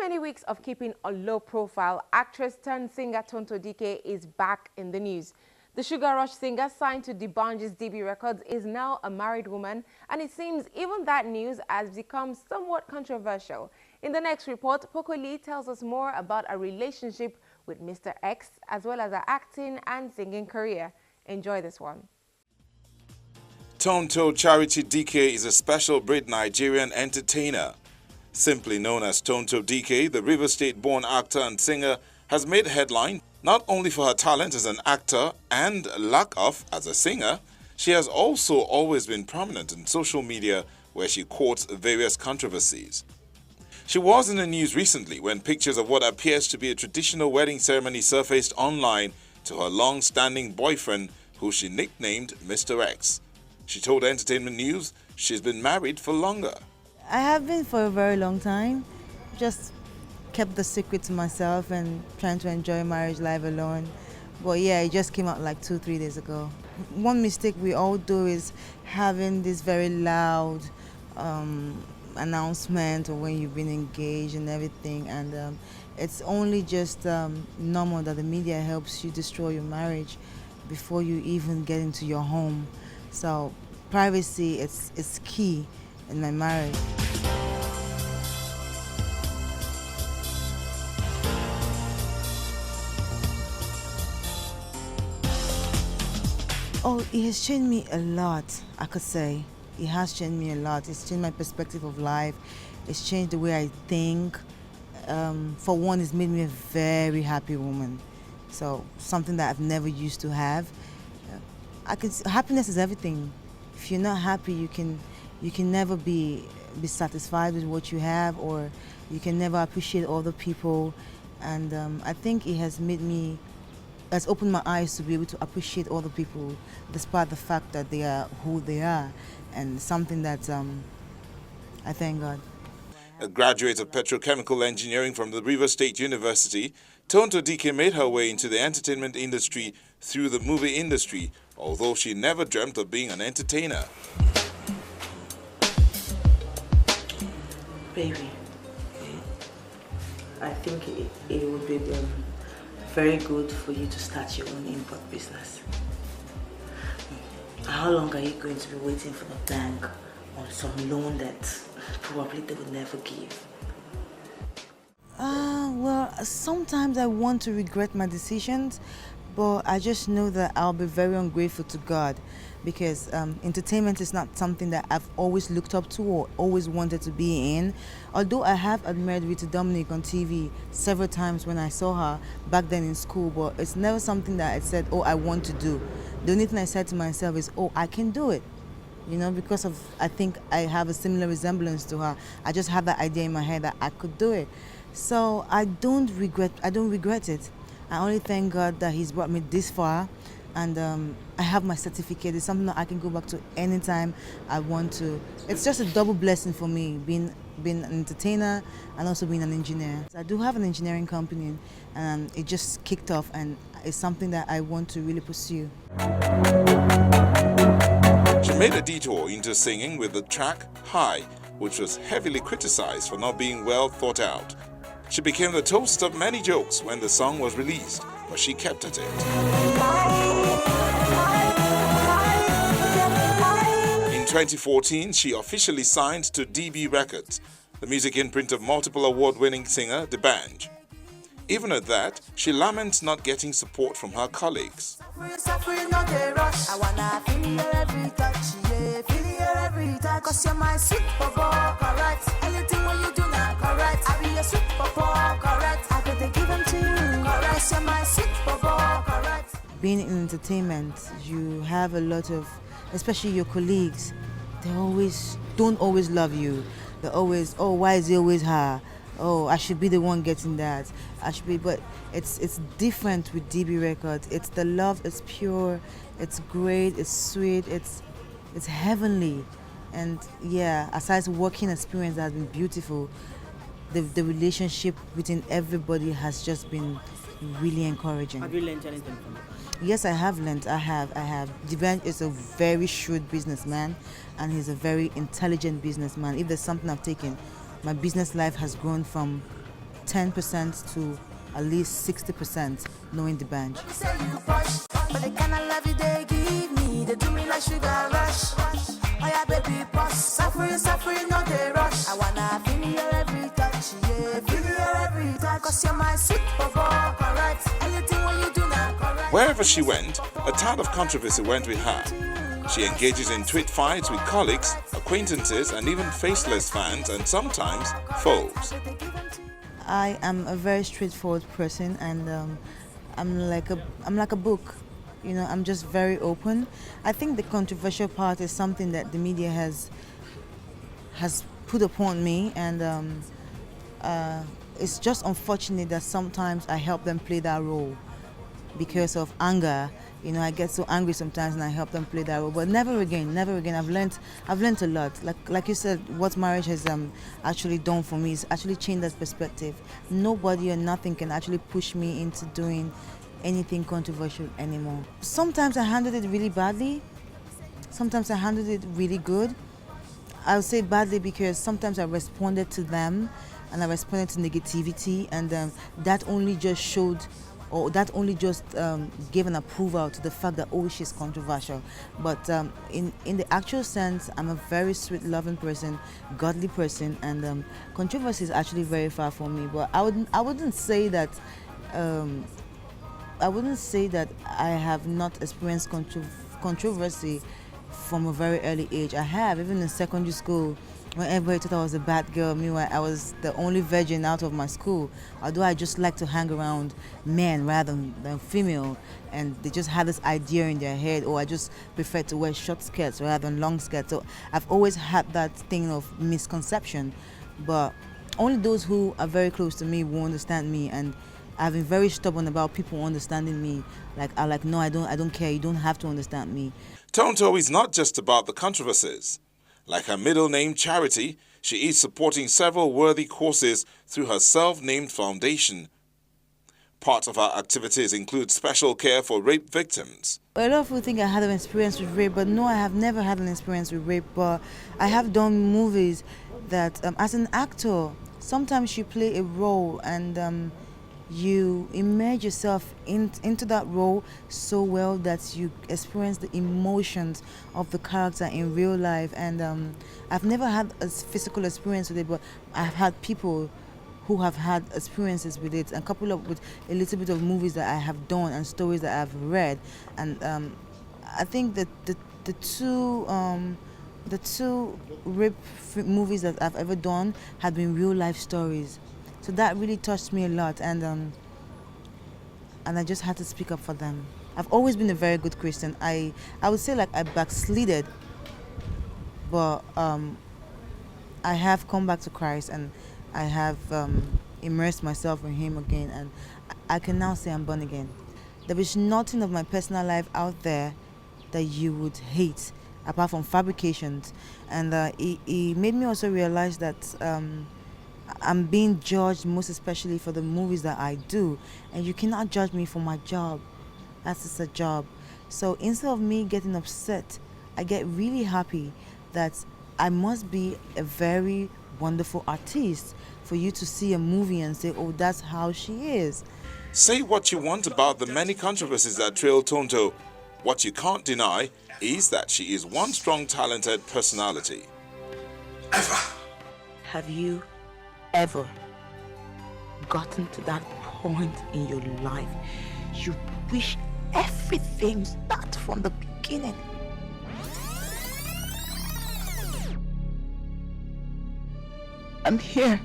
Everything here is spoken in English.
many weeks of keeping a low profile, actress turned singer Tonto Dike is back in the news. The Sugar Rush singer signed to D'banj's DB Records is now a married woman, and it seems even that news has become somewhat controversial. In the next report, Poco Lee tells us more about a relationship with Mr. X, as well as her acting and singing career. Enjoy this one. Tonto Dike is a special breed Nigerian entertainer. Simply known as Tonto Dike, the River State-born actor and singer has made headline not only for her talent as an actor and lack of as a singer. She has also always been prominent in social media where she courts various controversies. She was in the news recently when pictures of what appears to be a traditional wedding ceremony surfaced online to her long-standing boyfriend, who she nicknamed Mr. X. She told Entertainment News she's been married for longer. I have been for a very long time. Just kept the secret to myself and trying to enjoy marriage life alone. But yeah, it just came out like 2-3 days ago. One mistake we all do is having this very loud announcement or when you've been engaged and everything, and it's only just normal that the media helps you destroy your marriage before you even get into your home. So privacy is key in my marriage. Oh, it has changed me a lot, I could say. It has changed me a lot. It's changed my perspective of life. It's changed the way I think. For one, it's made me a very happy woman. So something that I've never used to have. Happiness is everything. If you're not happy, you can never be satisfied with what you have, or you can never appreciate other people. And I think it has opened my eyes to be able to appreciate other people despite the fact that they are who they are, and something that I thank God. A graduate of petrochemical engineering from the River State University, Tonto Dike made her way into the entertainment industry through the movie industry, although she never dreamt of being an entertainer. Baby, I think it would be very good for you to start your own import business. How long are you going to be waiting for the bank on some loan that probably they would never give? Well, sometimes I want to regret my decisions, but I just know that I'll be very ungrateful to God, because entertainment is not something that I've always looked up to or always wanted to be in. Although I have admired Rita Dominic on TV several times when I saw her back then in school, but it's never something that I said, oh, I want to do. The only thing I said to myself is, oh, I can do it. You know, because I think I have a similar resemblance to her. I just have that idea in my head that I could do it. So I don't regret it. I only thank God that He's brought me this far, and I have my certificate. It's something that I can go back to anytime I want to. It's just a double blessing for me, being an entertainer and also being an engineer. I do have an engineering company, and it just kicked off, and it's something that I want to really pursue. She made a detour into singing with the track High, which was heavily criticized for not being well thought out. She became the toast of many jokes when the song was released, but she kept at it. In 2014, she officially signed to DB Records, the music imprint of multiple award-winning singer D'banj. Even at that, she laments not getting support from her colleagues. Being in entertainment, you have a lot of, especially your colleagues, they don't always love you. They're always, oh, why is it always her? Oh, I should be the one getting that. But it's different with DB Records. It's the love, it's pure, it's great, it's sweet, it's heavenly. And yeah, aside from working experience that has been beautiful, the relationship between everybody has just been really encouraging. Have you learned anything from it? Yes, I have learned. I have. D'banj is a very shrewd businessman, and he's a very intelligent businessman. If there's something I've taken, my business life has grown from 10% to at least 60% knowing the band. But the kind of love you they give me, they do me like sugar rush. Oh yeah, baby, boss, suffering, no they rush. I wanna feel your every touch, yeah, feel your every touch. Cause you're my sweet papa, correct. Anything when you do now, correct. Wherever she went, a tad of controversy went with her. She engages in tweet fights with colleagues, acquaintances, and even faceless fans, and sometimes foes. I am a very straightforward person, and I'm like a book. You know, I'm just very open. I think the controversial part is something that the media has put upon me, and it's just unfortunate that sometimes I help them play that role because of anger. You know, I get so angry sometimes, and I help them play that role. But never again. I've learned a lot. Like you said, what marriage has actually done for me is actually changed that perspective. Nobody or nothing can actually push me into doing anything controversial anymore. Sometimes I handled it really badly. Sometimes I handled it really good. I'll say badly because sometimes I responded to them, and I responded to negativity, and that only just showed, or that only just gave an approval to the fact that, oh, she's controversial. But in the actual sense, I'm a very sweet, loving person, godly person, and controversy is actually very far from me. But I wouldn't say that I have not experienced controversy from a very early age. I have, even in secondary school, when everybody thought I was a bad girl. Meanwhile, I was the only virgin out of my school. Although I just like to hang around men rather than female, and they just had this idea in their head, or I just prefer to wear short skirts rather than long skirts. So I've always had that thing of misconception, but only those who are very close to me will understand me, and I've been very stubborn about people understanding me. No, I don't care. You don't have to understand me. Tonto is not just about the controversies. Like her middle name, Charity, she is supporting several worthy causes through her self-named foundation. Part of her activities include special care for rape victims. A lot of people think I had an experience with rape, but no, I have never had an experience with rape. But I have done movies that, as an actor, sometimes you play a role, and you immerse yourself into that role so well that you experience the emotions of the character in real life. And I've never had a physical experience with it, but I've had people who have had experiences with it, and with a little bit of movies that I have done and stories that I've read. And I think that the two rape movies that I've ever done have been real life stories. So that really touched me a lot, and I just had to speak up for them. I've always been a very good Christian. I would say like I backslided, but I have come back to Christ, and I have immersed myself in Him again, and I can now say I'm born again. There is nothing of my personal life out there that you would hate, apart from fabrications. And it made me also realize that I'm being judged, most especially for the movies that I do, and you cannot judge me for my job. That's just a job. So instead of me getting upset, I get really happy that I must be a very wonderful artist for you to see a movie and say, oh, that's how she is. Say what you want about the many controversies that trail Tonto. What you can't deny is that she is one strong, talented personality. Ever. Have you ever gotten to that point in your life you wish everything started from the beginning? I'm here.